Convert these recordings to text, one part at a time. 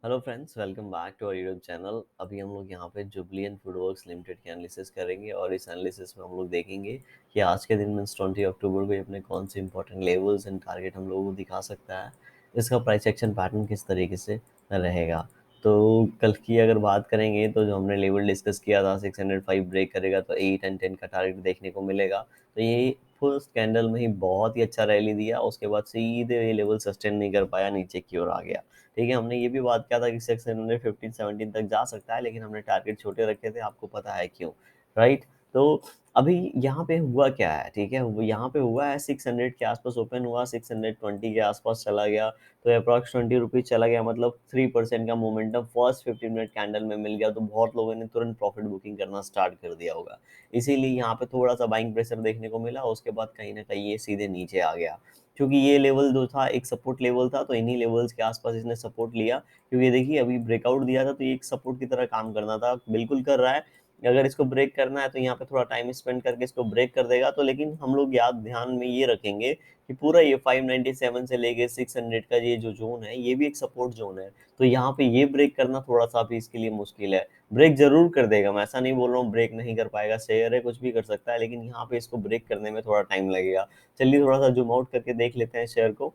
Hello friends, welcome back to our YouTube channel. अभी हम लोग यहाँ पे जुबलियन फूडवर्क्स लिमिटेड की एनालिसिस करेंगे और इस एनालिसिस में हम लोग देखेंगे कि आज के दिन में 20 अक्टूबर को ये अपने कौन से इंपॉर्टेंट लेवल्स एंड टारगेट हम लोगों को दिखा सकता है, इसका प्राइस एक्शन पैटर्न किस तरीके से रहेगा। तो कल की अगर बात करेंगे तो जो हमने लेवल डिस्कस किया था 605 ब्रेक करेगा तो 8 एंड 10 का टारगेट देखने को मिलेगा। तो ये फर्स्ट कैंडल में ही बहुत ही अच्छा रैली दिया, उसके बाद सीधे ये लेवल सस्टेन नहीं कर पाया, नीचे की ओर आ गया। ठीक है, हमने ये भी बात किया था कि 615 तक जा सकता है, लेकिन हमने टारगेट छोटे रखे थे, आपको पता है क्यों, राइट। तो अभी यहाँ पे हुआ क्या है, ठीक है, वो यहाँ पे हुआ है 600 के आसपास ओपन हुआ, 620 के आसपास चला गया, तो अप्रॉक्स 20 रुपीज चला गया, मतलब 3% का मोमेंटम फर्स्ट 15 मिनट कैंडल में मिल गया। तो बहुत लोगों ने तुरंत प्रॉफिट बुकिंग करना स्टार्ट कर दिया होगा, इसीलिए यहाँ पे थोड़ा सा बाइंग प्रेशर देखने को मिला। उसके बाद कहीं ना कहीं ये सीधे नीचे आ गया, क्योंकि ये लेवल जो था एक सपोर्ट लेवल था, तो इन्हीं लेवल्स के आसपास इसने सपोर्ट लिया। क्योंकि देखिए अभी ब्रेकआउट दिया था तो ये एक सपोर्ट की तरह काम करना था, बिल्कुल कर रहा है। अगर इसको ब्रेक करना है तो यहाँ पे थोड़ा टाइम स्पेंड करके इसको ब्रेक कर देगा। तो लेकिन हम लोग याद ध्यान में ये रखेंगे कि पूरा ये 597 से लेके 600 का ये जो जोन है, ये भी एक सपोर्ट जोन है। तो यहाँ पे ये ब्रेक करना थोड़ा सा भी इसके लिए मुश्किल है। ब्रेक जरूर कर देगा, मैं ऐसा नहीं बोल रहा हूँ ब्रेक नहीं कर पाएगा, शेयर है कुछ भी कर सकता है, लेकिन यहाँ पे इसको ब्रेक करने में थोड़ा टाइम लगेगा। चलिए थोड़ा सा जूम आउट करके देख लेते हैं शेयर को।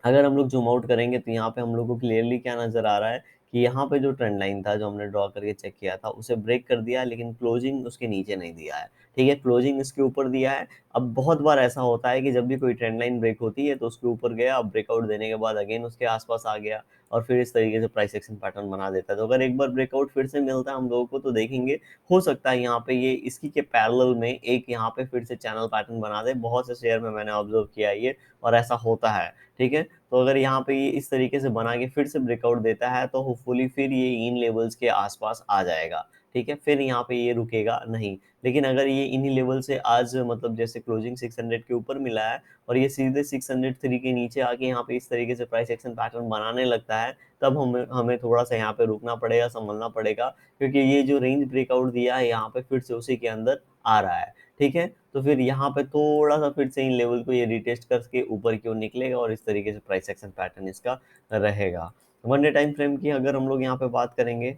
अगर हम लोग जूम आउट करेंगे तो यहाँ पे हम लोग को क्लियरली क्या नजर आ रहा है कि यहाँ पे जो ट्रेंड लाइन था जो हमने ड्रॉ करके चेक किया था, उसे ब्रेक कर दिया, लेकिन क्लोजिंग उसके नीचे नहीं दिया है। ठीक है, क्लोजिंग इसके ऊपर दिया है। अब बहुत बार ऐसा होता है कि जब भी कोई ट्रेंड लाइन ब्रेक होती है तो उसके ऊपर गया, अब ब्रेकआउट देने के बाद अगेन उसके आसपास आ गया और फिर इस तरीके से प्राइस एक्शन पैटर्न बना देता है। तो अगर एक बार ब्रेकआउट फिर से मिलता है हम लोगों को तो देखेंगे, हो सकता है यहाँ पे ये इसकी के पैरेलल में एक यहाँ पे फिर से चैनल पैटर्न बना दे। बहुत से शेयर में मैंने ऑब्जर्व किया है ये, और ऐसा होता है। ठीक है, तो अगर यहाँ पे ये इस तरीके से बना के फिर से ब्रेकआउट देता है तो होपफुली फिर ये इन लेवल्स के आसपास आ जाएगा। ठीक है, फिर यहाँ पे ये रुकेगा नहीं। लेकिन अगर ये इन्हीं लेवल से आज मतलब जैसे क्लोजिंग 600 के ऊपर मिला है और ये सीधे 603 के नीचे आके यहाँ पे इस तरीके से प्राइस एक्शन पैटर्न बनाने लगता है, तब हमें हमें थोड़ा सा यहाँ पे रुकना पड़ेगा, संभलना पड़ेगा। क्योंकि ये जो रेंज ब्रेकआउट दिया है यहाँ पे फिर से उसी के अंदर आ रहा है। ठीक है, तो फिर यहाँ पे थोड़ा सा फिर से इन लेवल को ये रिटेस्ट करके ऊपर की ओर निकलेगा और इस तरीके से प्राइस एक्शन पैटर्न इसका रहेगा। वन डे टाइम फ्रेम की अगर हम लोग यहाँ पे बात करेंगे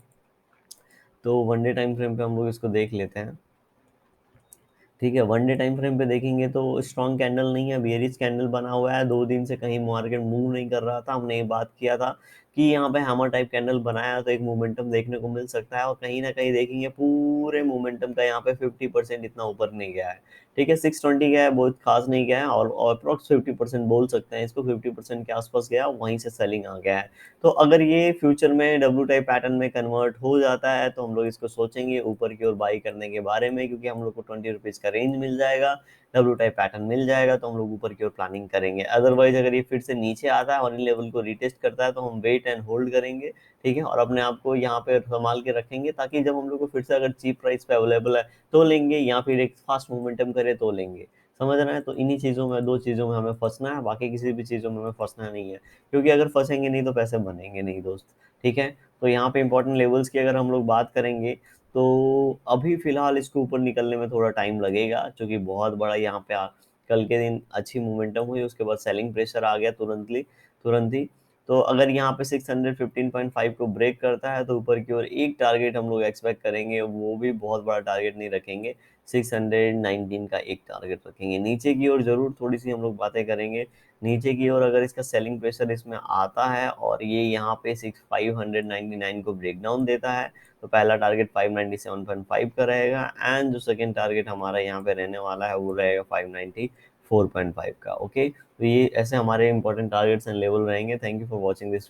तो वन डे टाइम फ्रेम पे हम लोग इसको देख लेते हैं। ठीक है, वन डे टाइम फ्रेम पे देखेंगे तो स्ट्रॉन्ग कैंडल नहीं है, बेयरिश कैंडल बना हुआ है। 2 दिन से कहीं मार्केट मूव नहीं कर रहा था, हमने ये बात किया था कि यहाँ पे हैमर टाइप कैंडल बनाया तो एक मोमेंटम देखने को मिल सकता है, और कहीं ना कहीं देखेंगे पूरे मोमेंटम का यहाँ पे 50% इतना ऊपर नहीं गया है। ठीक है, 620 गया है, बहुत खास नहीं गया है, और अप्रॉक्स 50% बोल सकते हैं इसको, 50% के आसपास गया, वहीं से सेलिंग आ गया है। तो अगर ये फ्यूचर में डब्ल्यू टाइप पैटर्न में कन्वर्ट हो जाता है तो हम लोग इसको सोचेंगे ऊपर की ओर बाई करने के बारे में, क्योंकि हम लोग को 20 रुपीज का रेंज मिल जाएगा, डब्ल्यू टाइप पैटर्न मिल जाएगा, तो हम लोग ऊपर की ओर प्लानिंग करेंगे। अदरवाइज अगर ये फिर से नीचे आता है और इन लेवल को रिटेस्ट करता है तो हम वेट एंड होल्ड करेंगे। ठीक है, और अपने आप को यहाँ पे संभाल के रखेंगे, ताकि जब हम लोग को फिर से अगर चीप प्राइस पे अवेलेबल है तो लेंगे, या फिर एक फास्ट मोमेंटम करे तो लेंगे। समझ रहे हैं, तो इन्हीं चीज़ों में, 2 चीज़ों में हमें फंसना है, बाकी किसी भी चीज़ों में हमें फंसना नहीं है। क्योंकि अगर फंसेंगे नहीं तो पैसे बनेंगे नहीं दोस्त। ठीक है, तो यहाँ पे इंपॉर्टेंट लेवल्स की अगर हम लोग बात करेंगे तो अभी फिलहाल इसके ऊपर निकलने में थोड़ा टाइम लगेगा, क्योंकि बहुत बड़ा यहाँ पे कल के दिन अच्छी मोमेंटम हुई, उसके बाद सेलिंग प्रेशर आ गया तुरंत ही। तो अगर यहाँ पे 615.5 को ब्रेक करता है तो ऊपर की ओर एक टारगेट हम लोग एक्सपेक्ट करेंगे, वो भी बहुत बड़ा टारगेट नहीं रखेंगे, 619 का एक टारगेट रखेंगे। नीचे की ओर जरूर थोड़ी सी हम लोग बातें करेंगे। नीचे की ओर अगर इसका सेलिंग प्रेशर इसमें आता है और ये यहाँ पे 599 को ब्रेक डाउन देता है तो पहला टारगेट 597.5 का रहेगा, एंड जो सेकंड टारगेट हमारा यहाँ पे रहने वाला है वो रहेगा 594.5 का। ओके, तो ये ऐसे हमारे इंपॉर्टेंट टारगेट्स एंड लेवल रहेंगे। Thank you for watching this video.